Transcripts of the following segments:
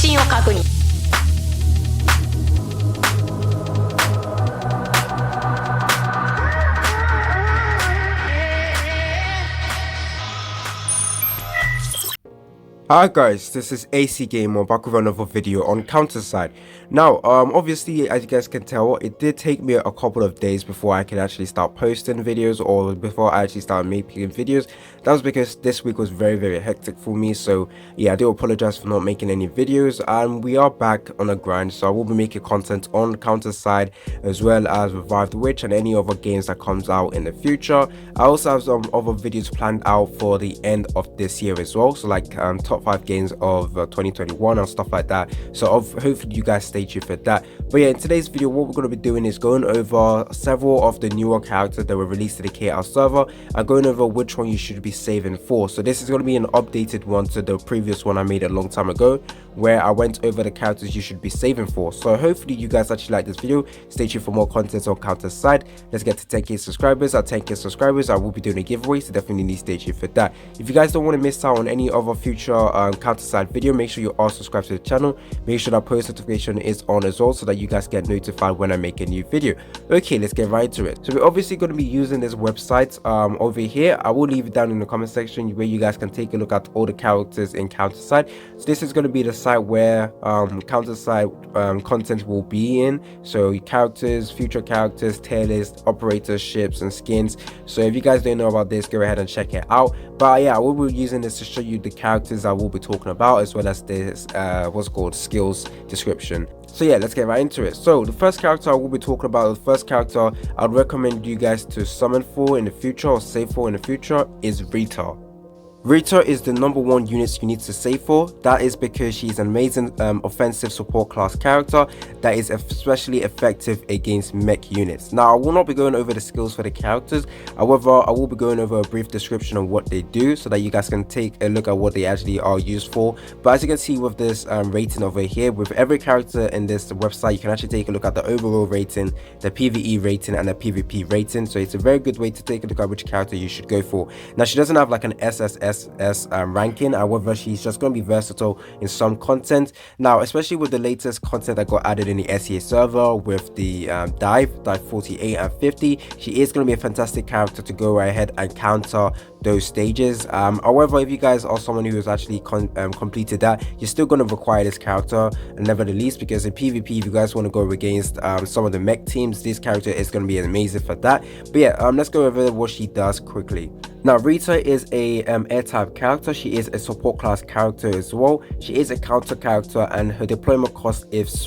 信を確認。Hi guys, this is AC Gamer back with another video on Counter Side. Now, obviously, as you guys can tell, it did take me a couple of days before I could actually start posting videos, or before I actually started making videos. That was because this week was very hectic for me. So yeah, I do apologize for not making any videos, and we are back on a grind. So I will be making content on Counter Side as well as Revive the Witch and any other games that comes out in the future. I also have some other videos planned out for the end of this year as well, so like top 5 games of 2021 and stuff like that. So hopefully you guys stay tuned for that. But yeah, in today's video, what we're going to be doing is going over several of the newer characters that were released to the KL server and going over which one you should be saving for. So this is going to be an updated one to the previous one I made a long time ago, where I went over the characters you should be saving for. So hopefully you guys actually like this video. Stay tuned for more content on Counter Side. Let's get to 10k subscribers. At 10k subscribers, I will be doing a giveaway, so definitely need to stay tuned for that. If you guys don't want to miss out on any other future Counter Side video, make sure you are subscribed to the channel. Make sure that post notification is on as well, so that you guys get notified when I make a new video. Okay, let's get right into it. So we're obviously going to be using this website over here. I will leave it down in the comment section where you guys can take a look at all the characters in Counter Side. So this is going to be the site where Counter Side content will be in. So characters, future characters, tier lists, operators, ships and skins. So if you guys don't know about this, go ahead and check it out. But yeah, I will be using this to show you the characters I will be talking about, as well as this what's called skills description. So yeah, let's get right into it. So the first character I will be talking about, the first character I'd recommend you guys to summon for in the future or save for in the future is Rita. Rita is the #1 unit you need to save for. That is because she's an amazing offensive support class character that is especially effective against mech units. Now, I will not be going over the skills for the characters. However, I will be going over a brief description of what they do, so that you guys can take a look at what they actually are used for. But as you can see with this rating over here, with every character in this website, you can actually take a look at the overall rating, the PvE rating and the PvP rating. So it's a very good way to take a look at which character you should go for. Now, she doesn't have like an SSS ranking. However, she's just going to be versatile in some content. Now, especially with the latest content that got added in the SEA server with the dive 48 and 50, she is going to be a fantastic character to go ahead and counter those stages. However, if you guys are someone who has actually completed that, you're still going to require this character, and nevertheless, because in PvP, if you guys want to go against some of the mech teams, this character is going to be amazing for that. But yeah, let's go over what she does quickly. Now, Rita is a air type character. She is a support class character as well. She is a counter character, and her deployment cost is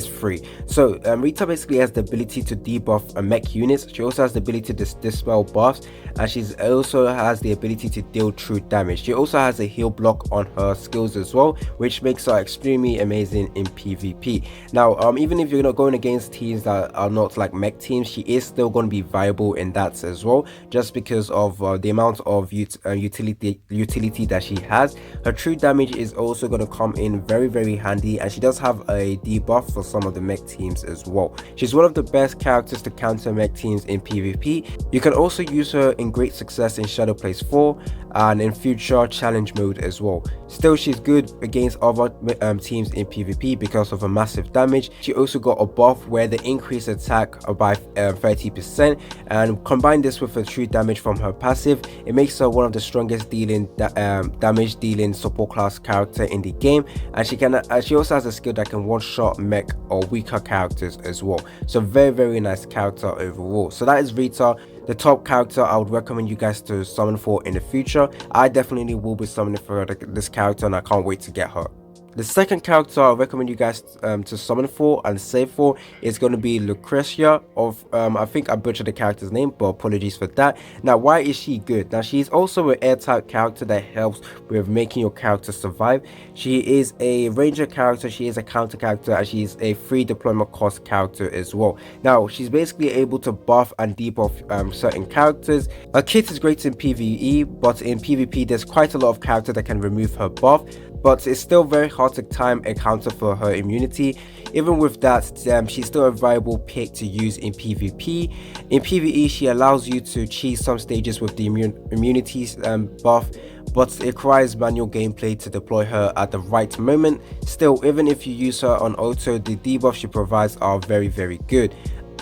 free. So Rita basically has the ability to debuff mech units. She also has the ability to dispel buffs, and she also has the ability to deal true damage. She also has a heal block on her skills as well, which makes her extremely amazing in PvP. Now, even if you're not going against teams that are not like mech teams, she is still going to be viable in that as well, just because of the amount of utility that she has. Her true damage is also going to come in very handy, and she does have a debuff for some of the mech teams as well. She's one of the best characters to counter mech teams in PvP. You can also use her in great success in Shadow Place 4 and in future challenge mode as well. Still, she's good against other teams in PvP because of her massive damage. She also got a buff where they increase attack by 30%, and combine this with her true damage from her passive, it makes her one of the strongest damage dealing support class character in the game. And she also has a skill that can one-shot mech or weaker characters as well. So very nice character overall. So that is Rita, the top character I would recommend you guys to summon for in the future. I definitely will be summoning for this character, and I can't wait to get her. The second character I recommend you guys to summon for and save for is going to be Lucretia of, I think I butchered the character's name, but apologies for that. Now, why is she good? Now, she's also an air type character that helps with making your character survive. She is a ranger character, she is a counter character, and she's a free deployment cost character as well. Now, she's basically able to buff and debuff certain characters. Her kit is great in PvE, but in PvP, there's quite a lot of characters that can remove her buff. but it's still very hard to time a counter for her immunity. Even with that, she's still a viable pick to use in PvP. In PvE, she allows you to cheese some stages with the immunities buff, but it requires manual gameplay to deploy her at the right moment. Still, even if you use her on auto, the debuffs she provides are very good.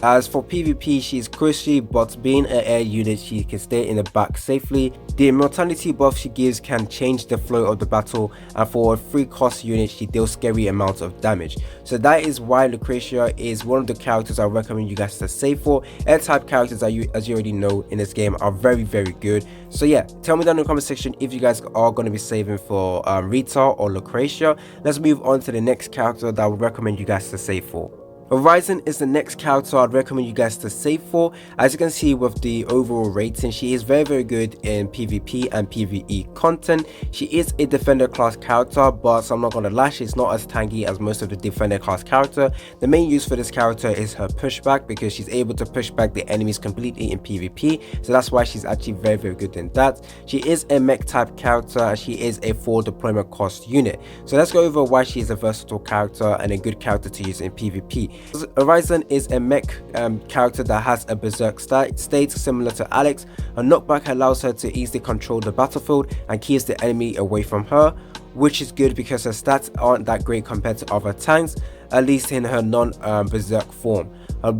As for PvP, she's crucial, but being an air unit, she can stay in the back safely. The immortality buff she gives can change the flow of the battle, and for a free cost unit, she deals scary amounts of damage. So that is why Lucretia is one of the characters I recommend you guys to save for. Air type characters, as you already know in this game, are very good. So yeah, tell me down in the comment section if you guys are going to be saving for Rita or Lucretia. Let's move on to the next character that I would recommend you guys to save for. Horizon is the next character I'd recommend you guys to save for. As you can see with the overall rating, she is very good in PvP and PvE content. She is a defender class character, but I'm not gonna lie, she's not as tanky as most of the defender class character. The main use for this character is her pushback, because she's able to push back the enemies completely in PvP, so that's why she's actually very good in that. She is a mech type character, and she is a 4 deployment cost unit. So let's go over why she is a versatile character and a good character to use in PvP. Horizon is a mech character that has a berserk state similar to Alex. Her knockback allows her to easily control the battlefield and keeps the enemy away from her, which is good because her stats aren't that great compared to other tanks, at least in her non-berserk form. Her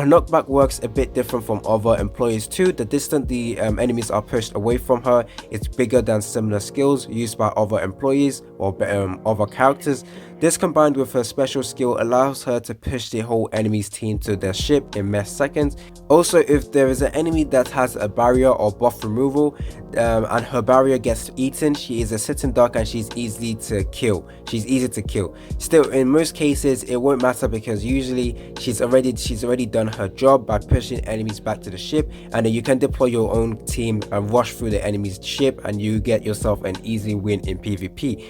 knockback works a bit different from other employees too. The distance the enemies are pushed away from her is bigger than similar skills used by other employees or other characters. This combined with her special skill allows her to push the whole enemy's team to their ship in mere seconds. Also, if there is an enemy that has a barrier or buff removal and her barrier gets eaten, she is a sitting duck and she's easy to kill. Still, in most cases it won't matter, because usually she's already done her job by pushing enemies back to the ship, and then you can deploy your own team and rush through the enemy's ship and you get yourself an easy win in PvP.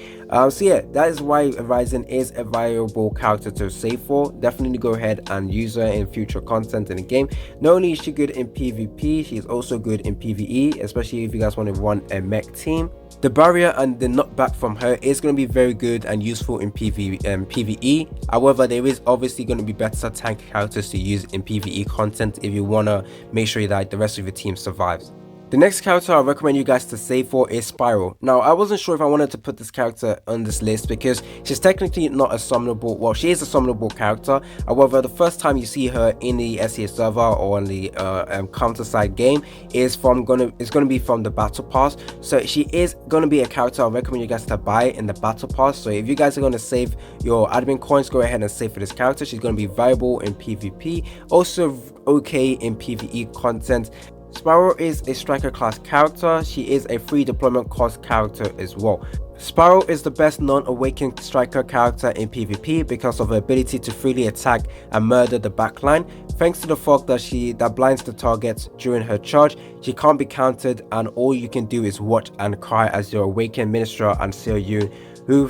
So yeah, that is why Horizon is a viable character to save for. Definitely go ahead and use her in future content in the game. Not only is she good in PvP, she's also good in PvE, especially if you guys want to run a mech team. The barrier and the knockback from her is going to be very good and useful in PvE. However, there is obviously going to be better tank characters to use in PvE content if you want to make sure that the rest of your team survives. The next character I recommend you guys to save for is Spiral. Now, I wasn't sure if I wanted to put this character on this list because she's technically not a summonable, well, she is a summonable character. However, the first time you see her in the SEA server or on the counter side game is going to be from the battle pass. So she is going to be a character I recommend you guys to buy in the battle pass. So if you guys are going to save your admin coins, go ahead and save for this character. She's going to be viable in PvP, also okay in PvE content. Spiral is a striker class character. She is a free deployment cost character as well. Spiral is the best non-awakened striker character in PvP because of her ability to freely attack and murder the backline. Thanks to the fog that blinds the targets during her charge, she can't be countered, and all you can do is watch and cry as your awakened Minister and Seoyun, who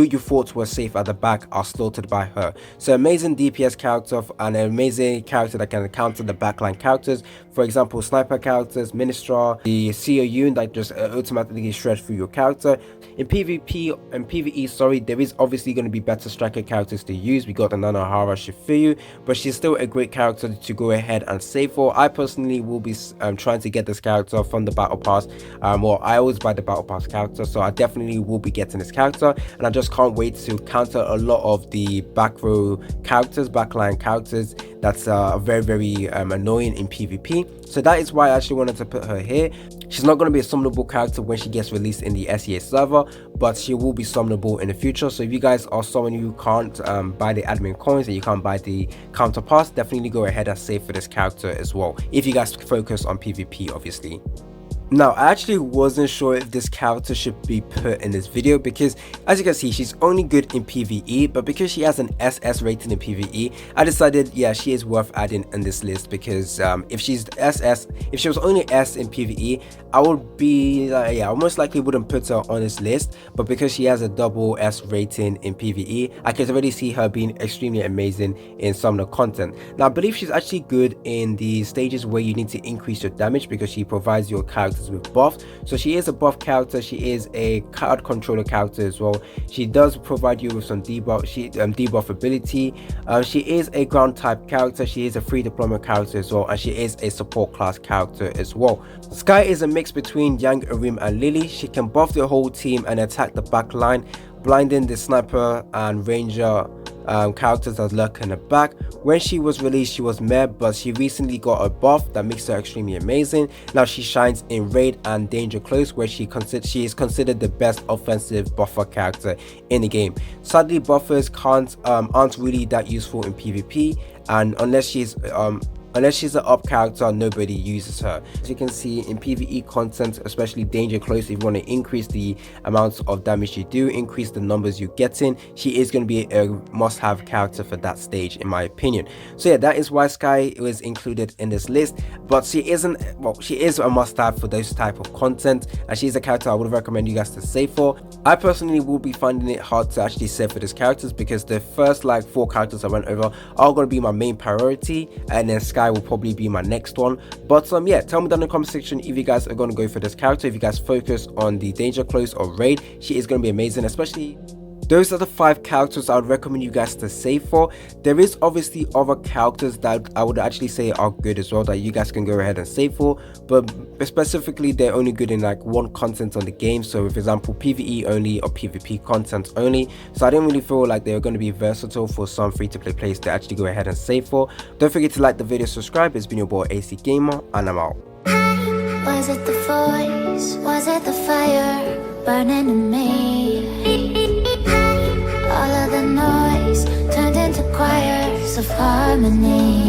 you thought were safe at the back, are slaughtered by her. So amazing DPS character and an amazing character that can counter the backline characters. For example, sniper characters, Minister, the Seoyun that just automatically shred through your character. In PvP and PvE, there is obviously going to be better striker characters to use. We got the Nanohara Shifuyu, but she's still a great character to go ahead and save for. I personally will be trying to get this character from the battle pass. Well, I always buy the battle pass character, so I definitely will be getting this character, and I just can't wait to counter a lot of the back row characters, backline characters that's very annoying in PvP. So that is why I actually wanted to put her here. She's not going to be a summonable character when she gets released in the SEA server, but she will be summonable in the future. So if you guys are someone who can't buy the admin coins and you can't buy the counter pass, definitely go ahead and save for this character as well, if you guys focus on PvP obviously. Now, I actually wasn't sure if this character should be put in this video because, as you can see, she's only good in PvE, but because she has an SS rating in PvE, I decided, yeah, she is worth adding in this list, because if she was only S in PvE, I would be like, yeah, I most likely wouldn't put her on this list, but because she has a double S rating in PvE, I can already see her being extremely amazing in some of the content. Now, I believe she's actually good in the stages where you need to increase your damage, because she provides your character characters with buffs. So she is a buff character, she is a card controller character as well. She does provide you with some debuff, debuff ability. She is a ground type character, she is a free deployment character as well, and she is a support class character as well. Skye is a mix between Yang, Arim and Lily. She can buff the whole team and attack the back line, blinding the sniper and ranger characters that lurk in the back. When she was released, she was meh, but she recently got a buff that makes her extremely amazing. Now she shines in raid and danger close, where she is considered the best offensive buffer character in the game. Sadly, buffers aren't really that useful in PvP, and unless she's an up character, nobody uses her. As you can see in PvE content, especially danger close, if you want to increase the amount of damage you do, increase the numbers you're getting, she is going to be a must-have character for that stage, in my opinion. So yeah, that is why Skye was included in this list. But she is a must-have for those type of content, and she's a character I would recommend you guys to save for. I personally will be finding it hard to actually save for these characters, because the first like 4 characters I went over are going to be my main priority, and then Skye will probably be my next one. But yeah, tell me down in the comment section if you guys are going to go for this character, if you guys focus on the danger close or raid. She is going to be amazing. Especially those are the 5 characters I would recommend you guys to save for. There is obviously other characters that I would actually say are good as well that you guys can go ahead and save for, but specifically they're only good in like one content on the game. So for example, PvE only or PvP content only. So I didn't really feel like they were going to be versatile for some free-to-play players to actually go ahead and save for. Don't forget to like the video, subscribe. It's been your boy AC Gamer, and I'm out. Was it the voice? Was it the fire burning in me? All of the noise turned into choirs of harmony.